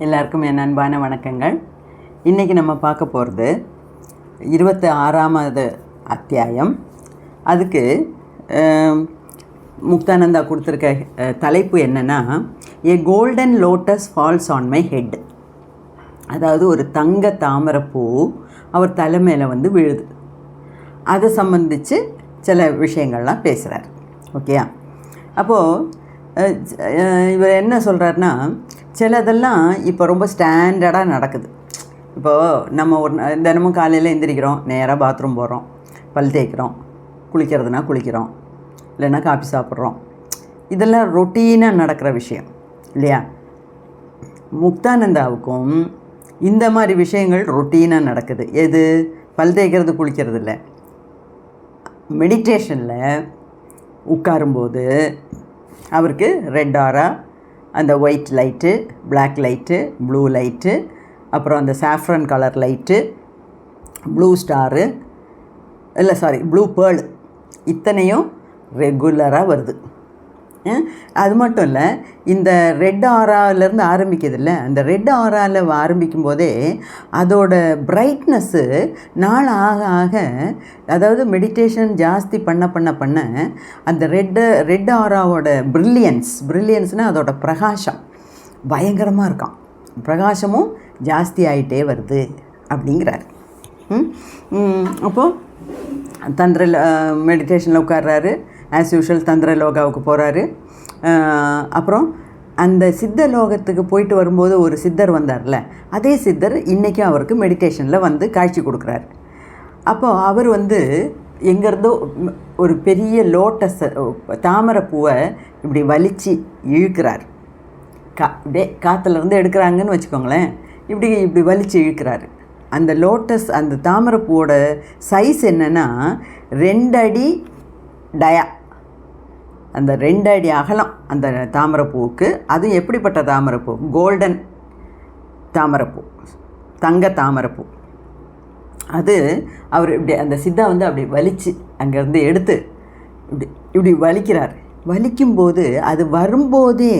எல்லாருக்கும் என் அன்பான வணக்கங்கள். இன்றைக்கி நம்ம பார்க்க போகிறது 26வது அத்தியாயம். அதுக்கு முக்தானந்தா கொடுத்துருக்க தலைப்பு என்னென்னா, a golden lotus falls on my head. அதாவது ஒரு தங்க தாமரைப்பூ அவர் தலைமையில் வந்து விழுது. அதை சம்பந்தித்து சில விஷயங்கள்லாம் பேசுகிறார். ஓகேயா? அப்போது இவர் என்ன சொல்கிறாருன்னா, சிலதெல்லாம் இப்போ ரொம்ப ஸ்டாண்டர்டாக நடக்குது. இப்போது நம்ம ஒரு தினமும் காலையில் எந்திரிக்கிறோம், நேராக பாத்ரூம் போகிறோம், பல் தேய்க்கிறோம், குளிக்கிறதுனா குளிக்கிறோம், இல்லைன்னா காஃபி சாப்பிட்றோம். இதெல்லாம் ரொட்டீனாக நடக்கிற விஷயம் இல்லையா? முக்தானந்தாவுக்கும் இந்த மாதிரி விஷயங்கள் ரொட்டீனாக நடக்குது. எது? பல் தேய்க்கிறது, குளிக்கிறது இல்லை. மெடிடேஷனில் உட்காரும்போது அவருக்கு ரெட் ஆரா, அந்த white light, black light, blue light, அப்புறம் அந்த saffron colour light, blue star, blue pearl, இத்தனையும் ரெகுலராக வருது. அது மட்டும் இல்லை, இந்த ரெட் ஆராலேருந்து ஆரம்பிக்குது இல்லை, அந்த ரெட் ஆராவில் ஆரம்பிக்கும் போதே அதோட பிரைட்னஸ்ஸு நாள் ஆக ஆக, அதாவது மெடிடேஷன் ஜாஸ்தி பண்ண அந்த ரெட் ஆராவோட ப்ரில்லியன்ஸ்னால் அதோட பிரகாசம் பயங்கரமாக இருக்கான். பிரகாசமும் ஜாஸ்தி ஆகிட்டே வருது அப்படிங்கிறார். அப்போது தந்திர மெடிடேஷனில் உட்கார்றாரு. ஆஸ் யூஷுவல் தந்திர லோகாவுக்கு போகிறாரு. அப்புறம் அந்த சித்த லோகத்துக்கு போயிட்டு வரும்போது ஒரு சித்தர் வந்தார்ல, அதே சித்தர் இன்றைக்கும் அவருக்கு மெடிடேஷனில் வந்து காட்சி கொடுக்குறாரு. அப்போது அவர் வந்து எங்கேருந்தோ ஒரு பெரிய லோட்டஸை, தாமரைப்பூவை இப்படி வலித்து இழுக்கிறார். அப்படியே காற்றுலேருந்து எடுக்கிறாங்கன்னு வச்சுக்கோங்களேன். இப்படி வலித்து இழுக்கிறாரு. அந்த லோட்டஸ், அந்த தாமரைப்பூவோட சைஸ் என்னென்னா 2 அடி டயா, அந்த 2 அடி அகலம் அந்த தாமரைப்பூவுக்கு. அதுவும் எப்படிப்பட்ட தாமரைப்பூ? கோல்டன் தாமரைப்பூ, தங்க தாமரைப்பூ. அது அவர் இப்படி அந்த சித்தா வந்து அப்படி வலித்து அங்கேருந்து எடுத்து இப்படி வலிக்கிறார். வலிக்கும்போது அது வரும்போதே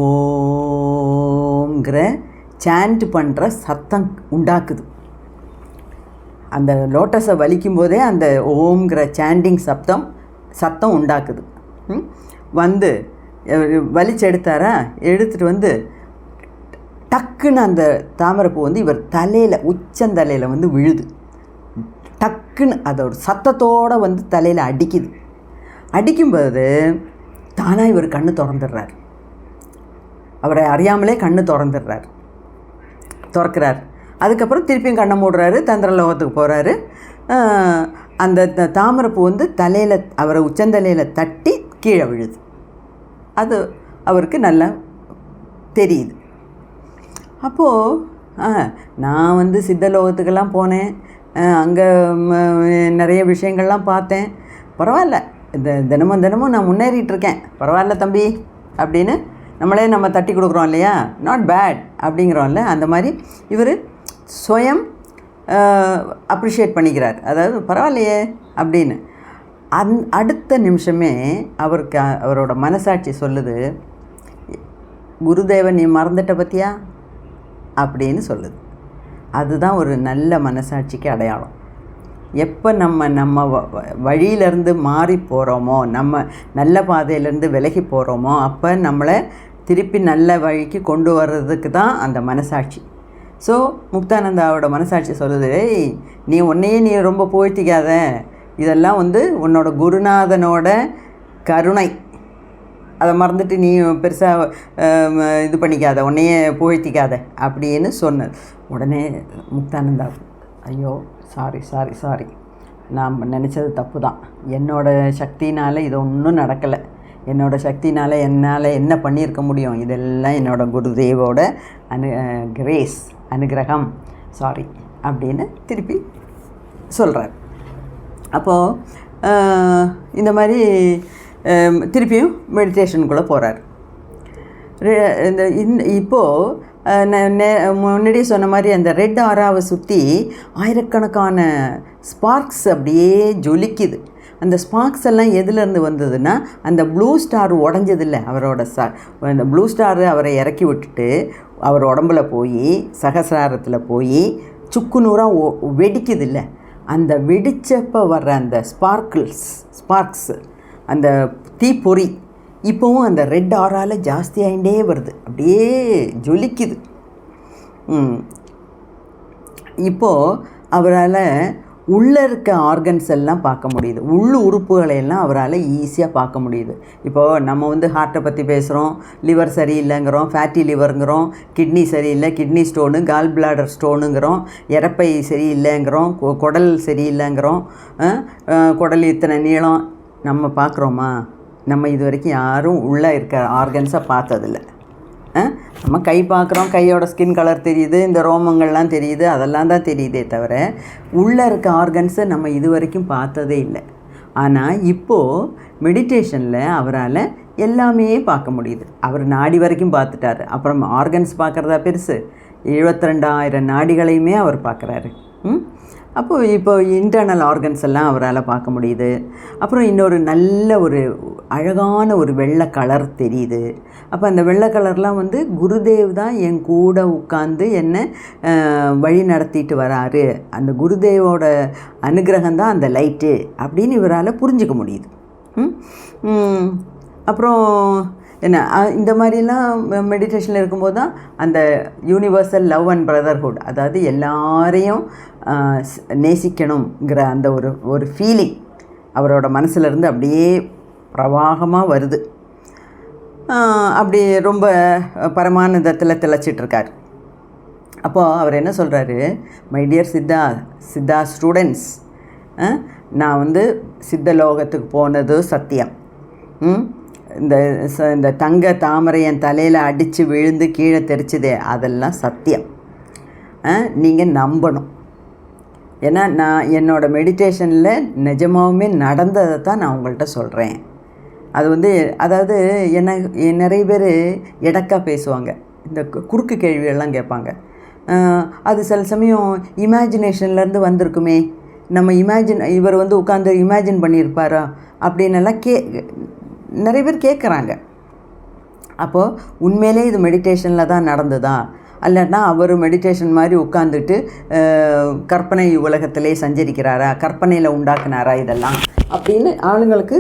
ஓம்ங்கிற சாண்ட் பண்ணுற சத்தம் உண்டாக்குது. அந்த லோட்டஸை வலிக்கும்போதே அந்த ஓம்ங்கிற சாண்டிங் சத்தம் உண்டாக்குது. வந்து வலிச்சு எடுத்தாரா, எடுத்துகிட்டு வந்து டக்குன்னு அந்த தாமரைப்பூ வந்து இவர் தலையில், உச்சந்தலையில் வந்து விழுது. டக்குன்னு அதோட சத்தத்தோடு வந்து தலையில் அடிக்குது. அடிக்கும்போது தானாக இவர் கண்ணு திறந்துடுறார். அவரை அறியாமலே கண்ணு திறக்கிறார். அதுக்கப்புறம் திருப்பியும் கண்ணை மூடுறாரு, தந்திரலோகத்துக்கு போகிறாரு. அந்த தாமரைப்பூ வந்து தலையில், அவரை உச்சந்தலையில் தட்டி கீழே விழுது. அது அவருக்கு நல்லா தெரியுது. அப்போது நான் வந்து சித்தலோகத்துக்கெல்லாம் போனேன், அங்கே நிறைய விஷயங்கள்லாம் பார்த்தேன், பரவாயில்ல, தினமும் நான் முன்னேறிட்டுருக்கேன், பரவாயில்ல தம்பி அப்படின்னு நம்ம தட்டி கொடுக்குறோம் இல்லையா, நாட் பேட் அப்படிங்கிறோம்ல. அந்த மாதிரி இவர் சுயம் அப்ரிஷியேட் பண்ணிக்கிறார். அதாவது பரவாயில்லையே அப்படின்னு. அடுத்த நிமிஷமே அவரோட மனசாட்சி சொல்லுது, குருதேவன் நீ மறந்துட்ட பற்றியா அப்படின்னு சொல்லுது. அதுதான் ஒரு நல்ல மனசாட்சிக்கு அடையாளம். எப்போ நம்ம வழியிலேருந்து மாறி போகிறோமோ, நம்ம நல்ல பாதையிலேருந்து விலகி போகிறோமோ, அப்போ நம்மளை திருப்பி நல்ல வழிக்கு கொண்டு வர்றதுக்கு தான் அந்த மனசாட்சி. ஸோ முக்தானந்தாவோட மனசாட்சி சொல்லுது, நீ ரொம்ப புகழ்த்திக்காத, இதெல்லாம் வந்து உன்னோட குருநாதனோட கருணை, அதை மறந்துட்டு நீ பெருசாக இது பண்ணிக்காத, உன்னையே புகழ்த்திக்காத அப்படின்னு சொன்னது. உடனே முக்தானந்தா, ஐயோ சாரி, நான் நினச்சது தப்பு தான், என்னோடய சக்தினால் இது ஒன்றும் நடக்கலை, என்னோடய சக்தினால் என்னால் என்ன பண்ணியிருக்க முடியும், இதெல்லாம் என்னோடய குருதேவோட கிரேஸ், அனுகிரகம், சாரி அப்படின்னு திருப்பி சொல்கிறார். அப்போது இந்த மாதிரி திருப்பியும் மெடிடேஷனுக்குள்ளே போகிறார். இப்போது முன்னாடியே சொன்ன மாதிரி அந்த ரெட் ஆராவை சுற்றி ஆயிரக்கணக்கான ஸ்பார்க்ஸ் அப்படியே ஜொலிக்குது. அந்த ஸ்பார்க்ஸ் எல்லாம் எதுலேருந்து வந்ததுன்னா, அந்த ப்ளூ ஸ்டார் உடஞ்சதில்லை அவரோட அந்த ப்ளூ ஸ்டாரு அவரை இறக்கி விட்டுட்டு அவர் உடம்புல போய் சகசிராரத்தில் போய் சுக்குநூறாக வெடிக்குது இல்லை, அந்த வெடிச்சப்போ வர்ற அந்த ஸ்பார்க்ஸு அந்த தீப்பொறி இப்போவும் அந்த ரெட் ஆரால் ஜாஸ்தியாகிட்டே வருது, அப்படியே ஜொலிக்குது. இப்போது அவரால் உள்ளே இருக்க ஆர்கன்ஸ் எல்லாம் பார்க்க முடியுது, உறுப்புகளையெல்லாம் அவரால் ஈஸியாக பார்க்க முடியுது. இப்போது நம்ம வந்து ஹார்ட்டை பற்றி பேசுகிறோம், லிவர் சரியில்லைங்கிறோம், ஃபேட்டி லிவருங்கிறோம், கிட்னி சரியில்லை, கிட்னி ஸ்டோனு, கால் பிளாடர் ஸ்டோனுங்கிறோம், இறப்பை சரியில்லைங்கிறோம், குடல் சரியில்லைங்கிறோம், குடல் இத்தனை நீளம். நம்ம பார்க்குறோமா? நம்ம இது வரைக்கும் யாரும் உள்ளே இருக்க ஆர்கன்ஸை பார்த்ததில்லை. நம்ம கை பார்க்குறோம், கையோட ஸ்கின் கலர் தெரியுது, இந்த ரோமங்கள்லாம் தெரியுது, அதெல்லாம் தான் தெரியுதே தவிர உள்ளே இருக்க ஆர்கன்ஸை நம்ம இது வரைக்கும் பார்த்ததே இல்லை. ஆனால் இப்போது மெடிடேஷனில் அவரால் எல்லாமே பார்க்க முடியுது. அவர் நாடி வரைக்கும் பார்த்துட்டாரு, அப்புறம் ஆர்கன்ஸ் பார்க்குறதா பெருசு, 72,000 நாடிகளையுமே அவர் பார்க்குறாரு. அப்போது இப்போ இன்டர்னல் ஆர்கன்ஸ் எல்லாம் அவரால் பார்க்க முடியுது. அப்புறம் இன்னொரு நல்ல ஒரு அழகான ஒரு வெள்ளை கலர் தெரியுது. அப்போ அந்த வெள்ளை கலர்லாம் வந்து குருதேவ் தான் என் கூட உட்காந்து என்னை வழி நடத்திட்டு வராரு, அந்த குருதேவோட அனுகிரகம் தான் அந்த லைட்டு அப்படின்னு இவரால் புரிஞ்சிக்க முடியுது. அப்புறம் என்ன, இந்த மாதிரிலாம் மெடிடேஷனில் இருக்கும்போது தான் அந்த யூனிவர்சல் லவ் அண்ட் பிரதர்ஹுட், அதாவது எல்லாரையும் நேசிக்கணுங்கிற அந்த ஒரு ஃபீலிங் அவரோட மனசுலேருந்து அப்படியே பிரவாகமாக வருது. அப்படி ரொம்ப பரமானந்தத்தில் திளைச்சிட்ருக்கார். அப்போது அவர் என்ன சொல்கிறாரு, மை டியர் சித்தா ஸ்டூடெண்ட்ஸ், நான் வந்து சித்தலோகத்துக்கு போனது சத்தியம். இந்த தங்க தாமரை என் தலையில் அடித்து விழுந்து கீழே தெரிச்சதே அதெல்லாம் சத்தியம். நீங்கள் நம்பணும். ஏன்னா நான் என்னோடய மெடிடேஷனில் நிஜமாகவுமே நடந்ததை தான் நான் உங்கள்கிட்ட சொல்கிறேன். அது வந்து அதாவது நிறைய பேர் எடக்கா பேசுவாங்க, இந்த குறுக்கு கேள்வியெல்லாம் கேட்பாங்க. அது சில சமயம் இமேஜினேஷன்லேருந்து வந்திருக்குமே, நம்ம இவர் வந்து உட்காந்து இமேஜின் பண்ணியிருப்பாரா அப்படின்னெல்லாம் நிறைய பேர் கேட்குறாங்க. அப்போது உண்மையிலே இது மெடிடேஷனில் தான் நடந்ததா, இல்லைன்னா அவர் மெடிடேஷன் மாதிரி உட்காந்துட்டு கற்பனை உலகத்திலே சஞ்சரிக்கிறாரா, கற்பனையில் உண்டாக்குனாரா இதெல்லாம் அப்படின்னு ஆளுங்களுக்கு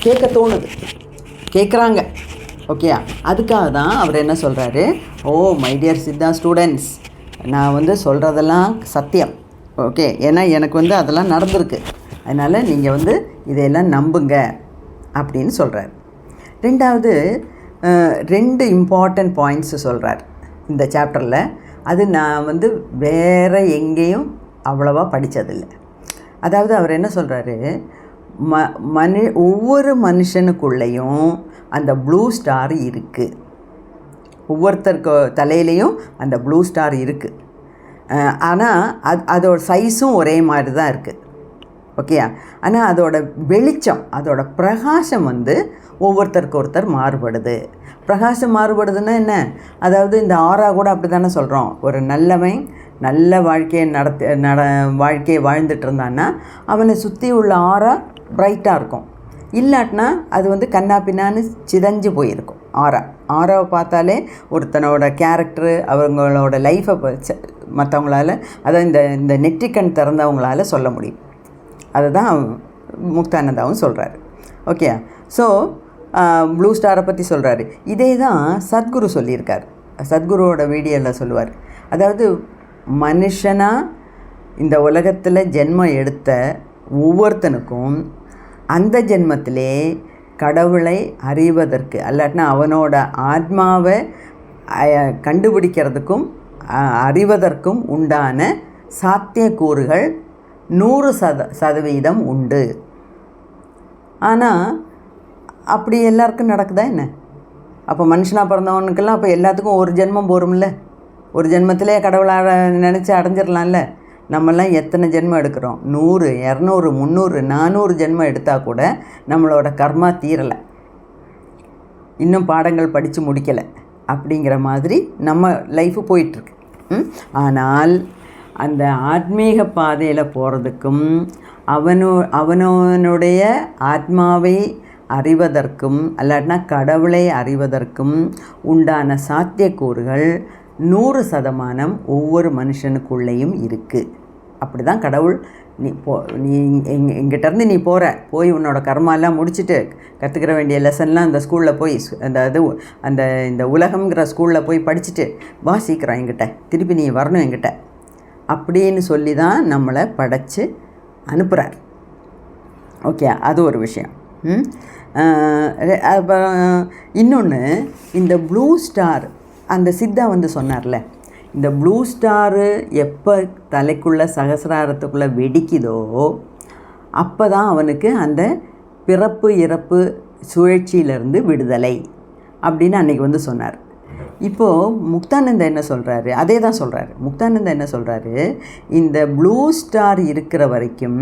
கேட்க தோணுது, கேட்குறாங்க. ஓகே, அதுக்காக தான் அவர் என்ன சொல்கிறாரு, oh my dear Siddha students, நான் வந்து சொல்கிறதெல்லாம் சத்தியம். ஓகே, ஏன்னா எனக்கு வந்து அதெல்லாம் நடந்திருக்கு, அதனால் நீங்கள் வந்து இதையெல்லாம் நம்புங்க அப்படின்னு சொல்கிறார். ரெண்டாவது 2 இம்பார்ட்டண்ட் பாயிண்ட்ஸு சொல்கிறார் இந்த சாப்டரில். அது நான் வந்து வேறு எங்கேயும் அவ்வளவா படித்ததில்லை. அதாவது அவர் என்ன சொல்கிறாரு, ஒவ்வொரு மனுஷனுக்குள்ளேயும் அந்த ப்ளூ ஸ்டார் இருக்குது. ஒவ்வொருத்தருக்கு தலையிலையும் அந்த ப்ளூ ஸ்டார் இருக்குது. ஆனால் அதோட சைஸும் ஒரே மாதிரி தான் இருக்குது. ஓகே, ஆனால் அதோட வெளிச்சம், அதோட பிரகாசம் வந்து ஒவ்வொருத்தருக்கு ஒருத்தர் மாறுபடுது. பிரகாசம் மாறுபடுதுன்னா என்ன, அதாவது இந்த ஆரா கூட அப்படி தானே சொல்கிறோம். ஒரு நல்லவன் நல்ல வாழ்க்கையை வாழ்ந்துட்டு இருந்தான்னா அவனை சுற்றி உள்ள ஆரா பிரைட்டாக இருக்கும். இல்லாட்டினா அது வந்து கண்ணா பின்னான்னு சிதஞ்சு போயிருக்கும். ஆராவை பார்த்தாலே ஒருத்தனோட கேரக்டரு, அவங்களோட லைஃப்பை மற்றவங்களால, அதாவது இந்த நெற்றிக்கண் திறந்தவங்களால் சொல்ல முடியும். அதுதான் முக்தானந்தாவும் சொல்கிறாரு. ஓகே, ஸோ ப்ளூ ஸ்டாரை பற்றி சொல்கிறாரு. இதே தான் சத்குரு சொல்லியிருக்கார். சத்குருவோட வீடியோவில் சொல்லுவார், அதாவது மனுஷனாக இந்த உலகத்தில் ஜென்மம் எடுத்த ஒவ்வொருத்தனுக்கும் அந்த ஜென்மத்திலே கடவுளை அறிவதற்கு, அல்லாட்டினா அவனோட ஆத்மாவை கண்டுபிடிக்கிறதுக்கும் அறிவதற்கும் உண்டான சாத்தியக்கூறுகள் 100% உண்டு. ஆனால் அப்படி எல்லாருக்கும் நடக்குதா என்ன? அப்போ மனுஷனாக பிறந்தவனுக்கெல்லாம் அப்போ எல்லாத்துக்கும் ஒரு ஜென்மம் போரும்ல, ஒரு ஜென்மத்திலே கடவுளாக நினச்சி அடைஞ்சிடலாம்ல. நம்மெல்லாம் எத்தனை ஜென்மம் எடுக்கிறோம்? 100, 200, 300, 400 ஜென்மம் எடுத்தால் கூட நம்மளோட கர்மா தீரலை, இன்னும் பாடங்கள் படித்து முடிக்கலை. அப்படிங்கிற மாதிரி நம்ம லைஃபு போயிட்டுருக்கு. ஆனால் அந்த ஆத்மீக பாதையில் போகிறதுக்கும் அவனுடைய ஆத்மாவை அறிவதற்கும் அல்லாட்டினா கடவுளை அறிவதற்கும் உண்டான சாத்தியக்கூறுகள் 100% ஒவ்வொரு மனுஷனுக்குள்ளேயும் இருக்குது. அப்படி தான் கடவுள் நீ எங்கிட்டேருந்து நீ போய் உன்னோட கர்மாலாம் முடிச்சுட்டு கற்றுக்கிற வேண்டிய லெசன்லாம் அந்த ஸ்கூலில் போய் இந்த உலகம்ங்கிற ஸ்கூலில் போய் படிச்சுட்டு வா சீக்கிரம் என்கிட்ட திருப்பி நீ வரணும் என்கிட்ட அப்படின்னு சொல்லி தான் நம்மளை படைச்சு அனுப்புகிறார். ஓகே, அது ஒரு விஷயம். அப்புறம் இன்னொன்று, இந்த ப்ளூ ஸ்டார் அந்த சித்தா சொன்னார்ல, இந்த ப்ளூ ஸ்டாரு எப்போ தலைக்குள்ளே சகசிராரத்துக்குள்ளே வெடிக்குதோ அப்போ தான் அவனுக்கு அந்த பிறப்பு இறப்பு சுழற்சியிலேருந்து விடுதலை அப்படின்னு அன்றைக்கி சொன்னார். இப்போது முக்தானந்தா என்ன சொல்கிறாரு, அதே தான் சொல்கிறாரு. முக்தானந்தா என்ன சொல்கிறாரு, இந்த ப்ளூ ஸ்டார் இருக்கிற வரைக்கும்,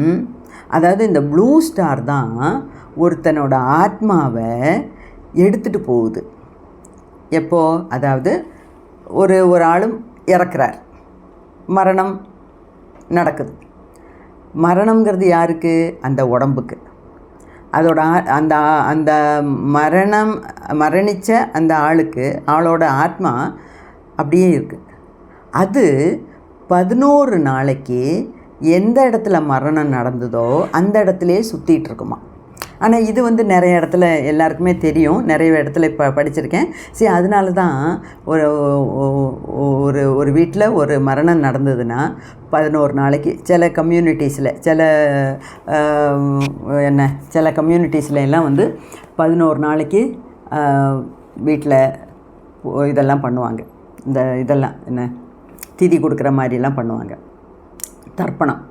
அதாவது இந்த ப்ளூ ஸ்டார் தான் ஒருத்தனோட ஆத்மாவை எடுத்துகிட்டு போகுது. எப்போது, அதாவது ஒரு ஆளும் இறக்குறார், மரணம் நடக்குது. மரணங்கிறது யாருக்கு? அந்த உடம்புக்கு. அதோட அந்த அந்த மரணித்த அந்த ஆளோட ஆத்மா அப்படியே இருக்குது. அது 11 நாளைக்கு எந்த இடத்துல மரணம் நடந்ததோ அந்த இடத்துலையே சுற்றிட்டு இருக்குமா. ஆனால் இது நிறைய இடத்துல எல்லாருக்குமே தெரியும், நிறைய இடத்துல இப்போ படிச்சிருக்கேன். சரி, அதனால தான் ஒரு வீட்டில் ஒரு மரணம் நடந்ததுன்னா 11 நாளைக்கு சில கம்யூனிட்டிஸில் சில கம்யூனிட்டிஸில் எல்லாம் 11 நாளைக்கு வீட்டில் இதெல்லாம் பண்ணுவாங்க. இதெல்லாம் திதி கொடுக்குற மாதிரிலாம் பண்ணுவாங்க, தர்ப்பணம்.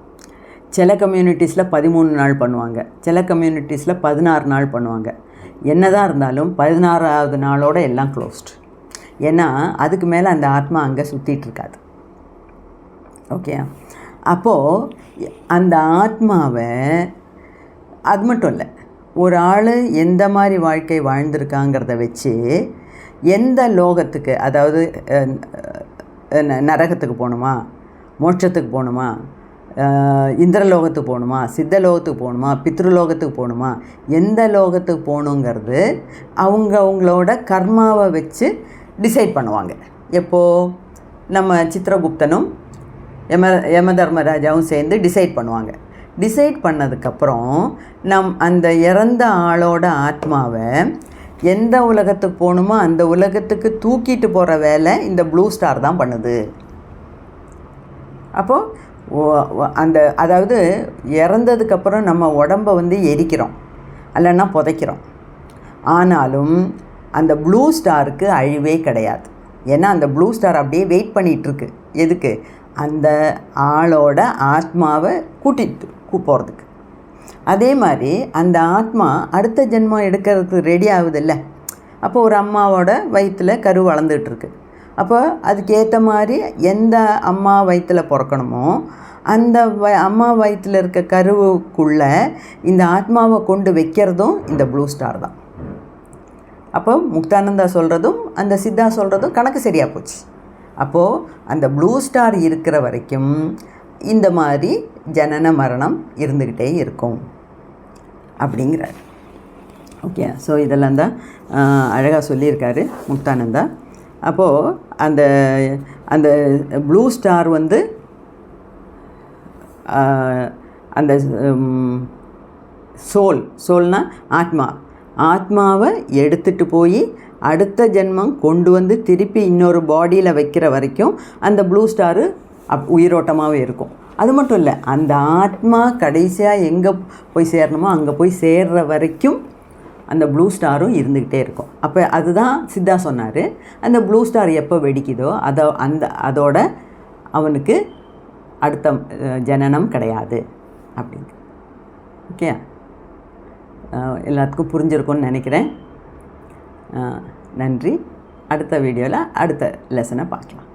சில கம்யூனிட்டிஸில் 13 நாள் பண்ணுவாங்க, சில கம்யூனிட்டிஸில் 16 நாள் பண்ணுவாங்க. என்ன தான் இருந்தாலும் 16ஆவது நாளோட எல்லாம் க்ளோஸ்டு. ஏன்னா அதுக்கு மேலே அந்த ஆத்மா அங்கே சுற்றிட்டுருக்காது. ஓகே, அப்போது அந்த ஆத்மாவை, அது மட்டும் இல்லை, ஒரு ஆள் எந்த மாதிரி வாழ்க்கை வாழ்ந்திருக்காங்கிறத வச்சு எந்த லோகத்துக்கு, அதாவது நரகத்துக்கு போகணுமா, மோட்சத்துக்கு போகணுமா, இந்திரலோகத்துக்கு போகணுமா, சித்தலோகத்துக்கு போகணுமா, பித்ருலோகத்துக்கு போகணுமா, எந்த லோகத்துக்கு போகணுங்கிறது அவங்களோட கர்மாவை வச்சு டிசைட் பண்ணுவாங்க. எப்போது நம்ம சித்திரகுப்தனும் யமதர்மராஜாவும் சேர்ந்து டிசைட் பண்ணுவாங்க. டிசைட் பண்ணதுக்கப்புறம் அந்த இறந்த ஆளோட ஆத்மாவை எந்த உலகத்துக்கு போகணுமோ அந்த உலகத்துக்கு தூக்கிட்டு போகிற வேலை இந்த ப்ளூ ஸ்டார் தான் பண்ணுது. அப்போது அதாவது இறந்ததுக்கப்புறம் நம்ம உடம்பை எரிக்கிறோம், இல்லைன்னா புதைக்கிறோம். ஆனாலும் அந்த ப்ளூ ஸ்டாருக்கு அழிவே கிடையாது. ஏன்னா அந்த ப்ளூ ஸ்டார் அப்படியே வெயிட் பண்ணிகிட்ருக்கு. எதுக்கு? அந்த ஆளோட ஆத்மாவை கூட்டிகிட்டு போகிறதுக்கு. அதே மாதிரி அந்த ஆத்மா அடுத்த ஜென்மம் எடுக்கிறதுக்கு ரெடி ஆகுதில்ல. அப்போ ஒரு அம்மாவோட வயிற்றில் கரு வளர்ந்துட்டுருக்கு. அப்போ அதுக்கேற்ற மாதிரி எந்த அம்மா வயிற்றில் பிறக்கணுமோ அந்த அம்மா வயிற்றில் இருக்க கருவுக்குள்ளே இந்த ஆத்மாவை கொண்டு வைக்கிறதும் இந்த ப்ளூ ஸ்டார் தான். அப்போ முக்தானந்தா சொல்கிறதும் அந்த சித்தா சொல்கிறதும் கணக்கு சரியாக போச்சு. அப்போது அந்த ப்ளூ ஸ்டார் இருக்கிற வரைக்கும் இந்த மாதிரி ஜனன மரணம் இருந்துக்கிட்டே இருக்கும் அப்படிங்கிறார். ஓகே, ஸோ இதெல்லாம் தான் அழகாக சொல்லியிருக்காரு முக்தானந்தா. அப்போது அந்த ப்ளூ ஸ்டார் அந்த சோல்னால் ஆத்மாவை எடுத்துகிட்டு போய் அடுத்த ஜென்மம் கொண்டு திருப்பி இன்னொரு பாடியில் வைக்கிற வரைக்கும் அந்த ப்ளூ ஸ்டாரு உயிரோட்டமாகவே இருக்கும். அது மட்டும் இல்லை, அந்த ஆத்மா கடைசியாக எங்கே போய் சேரணுமோ அங்கே போய் சேர்கிற வரைக்கும் அந்த ப்ளூ ஸ்டாரும் இருந்துக்கிட்டே இருக்கும். அப்போ அதுதான் சித்தா சொன்னார், அந்த ப்ளூ ஸ்டார் எப்போ வெடிக்குதோ அதோட அவனுக்கு அடுத்த ஜனனம் கிடையாது அப்படின்னு. ஓகே, எல்லாத்துக்கும் புரிஞ்சிருக்கும்னு நினைக்கிறேன். நன்றி. அடுத்த வீடியோவில் அடுத்த லெசனை பார்க்கலாம்.